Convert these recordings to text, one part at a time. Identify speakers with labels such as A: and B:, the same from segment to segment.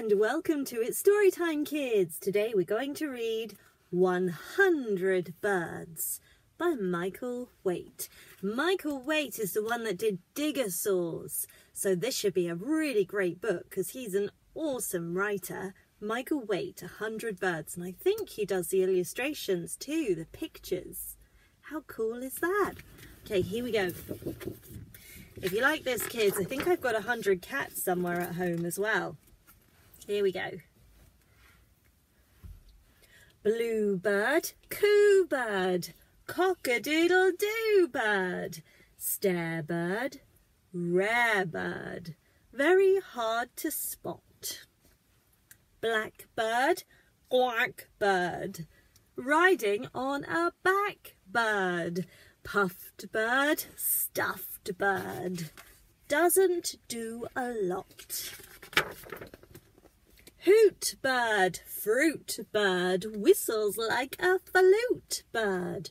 A: and welcome to It's Storytime Kids. Today we're going to read 100 Birds by Michael Whaite. Michael Whaite is the one that did Diggersaws, so this should be a really great book because he's an awesome writer. Michael Whaite, 100 Birds, and I think he does the illustrations too, the pictures. How cool is that? Okay, here we go. If you like this, kids, I think I've got 100 cats somewhere at home as well. Here we go. Bluebird, coo bird, cock-a-doodle-doo bird, stare bird, rare bird, very hard to spot. Blackbird, quack bird, riding on a back bird, puffed bird, stuffed bird, doesn't do a lot. Hoot bird, fruit bird, whistles like a flute bird,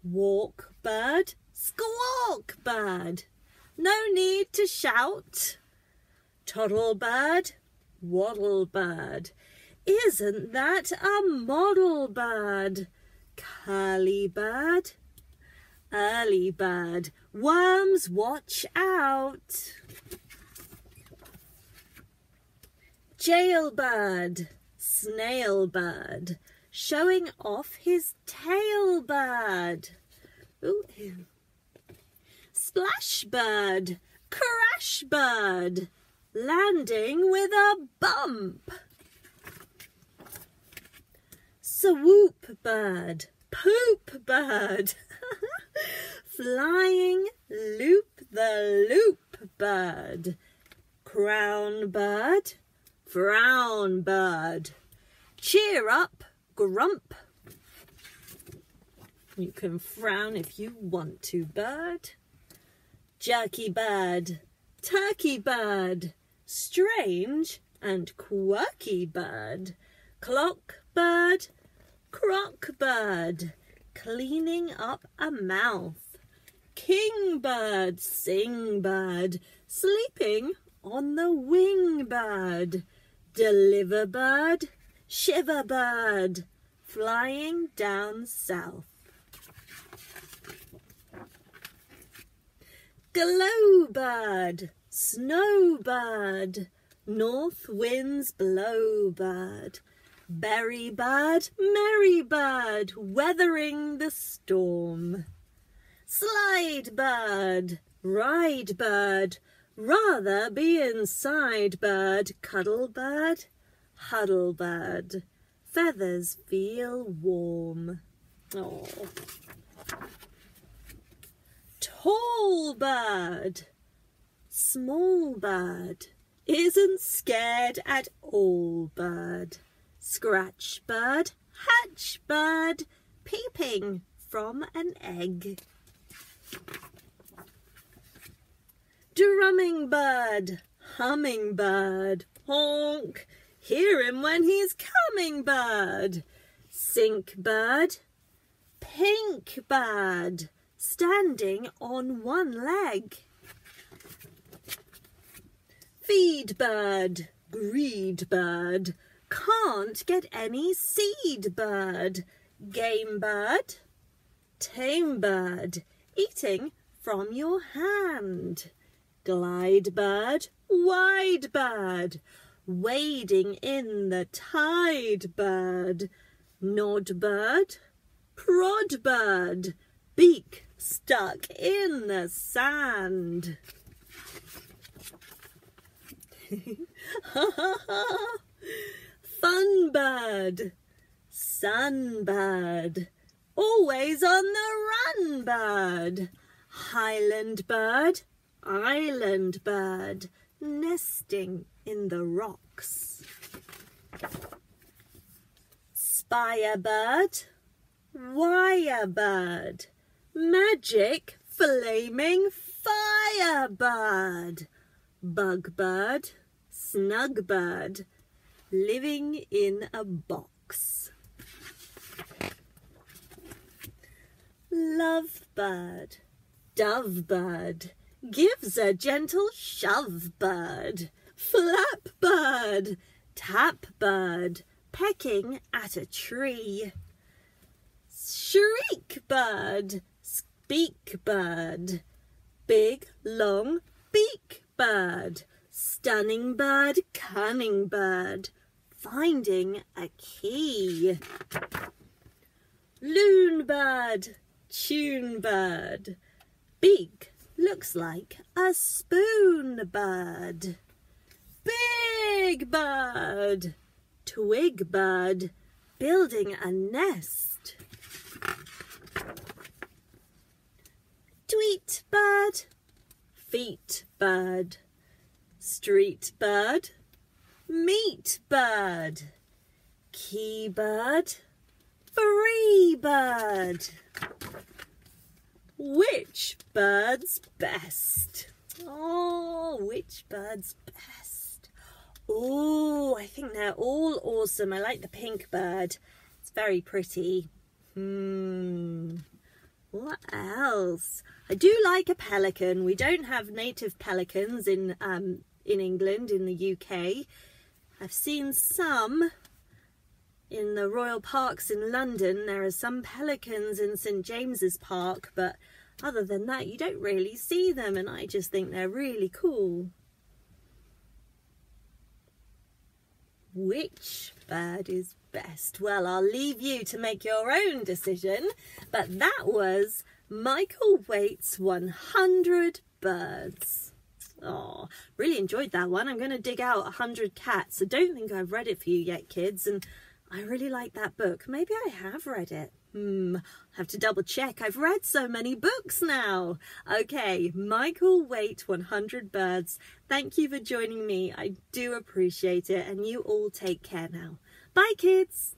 A: walk bird, squawk bird, no need to shout. Toddle bird, waddle bird, isn't that a model bird? Curly bird, early bird, worms watch out. Jailbird, snail bird, showing off his tail bird. Ooh. Splash bird, crash bird, landing with a bump. Swoop bird, poop bird, flying loop the loop bird. Crown bird, frown bird, cheer up grump. You can frown if you want to, bird. Jerky bird, turkey bird, strange and quirky bird. Clock bird, crock bird, cleaning up a mouth. King bird, sing bird, sleeping on the wing bird. Deliver bird, shiver bird, flying down south. Glow bird, snow bird, north winds blow bird. Berry bird, merry bird, weathering the storm. Slide bird, ride bird, rather be inside bird. Cuddle bird, huddle bird, feathers feel warm. Oh. Tall bird, small bird, isn't scared at all bird. Scratch bird, hatch bird, peeping from an egg. Drumming bird, humming bird, honk, hear him when he's coming bird. Sink bird, pink bird, standing on one leg. Feed bird, greed bird, can't get any seed bird. Game bird, tame bird, eating from your hand. Glide bird, wide bird, wading in the tide bird. Nod bird, prod bird, beak stuck in the sand. Fun bird, sun bird, always on the run bird. Highland bird, island bird, nesting in the rocks. Spire bird, wire bird, magic flaming fire bird. Bug bird, snug bird, living in a box. Love bird, dove bird, gives a gentle shove bird. Flap bird, Tap bird, pecking at a tree. Shriek bird, speak bird. Big, long beak bird. Stunning bird, cunning bird. Finding a key. Loon bird, tune bird. Beak looks like a spoon bird. Big bird, twig bird, building a nest. Tweet bird, feet bird. Street bird, meat bird. Key bird, free bird. Which bird's best? Oh, which bird's best? Oh, I think they're all awesome. I like the pink bird. It's very pretty. What else? I do like a pelican. We don't have native pelicans in England, in the UK. I've seen some in the Royal Parks in London. There are some pelicans in St James's Park, but other than that you don't really see them, and I just think they're really cool. Which bird is best? Well, I'll leave you to make your own decision, but that was Michael Whaite's 100 Birds. Oh, really enjoyed that one. I'm going to dig out 100 Cats. I don't think I've read it for you yet, kids, and I really like that book. Maybe I have read it. I have to double check. I've read so many books now. Okay, Michael Whaite, 100 Birds. Thank you for joining me. I do appreciate it, and you all take care now. Bye, kids.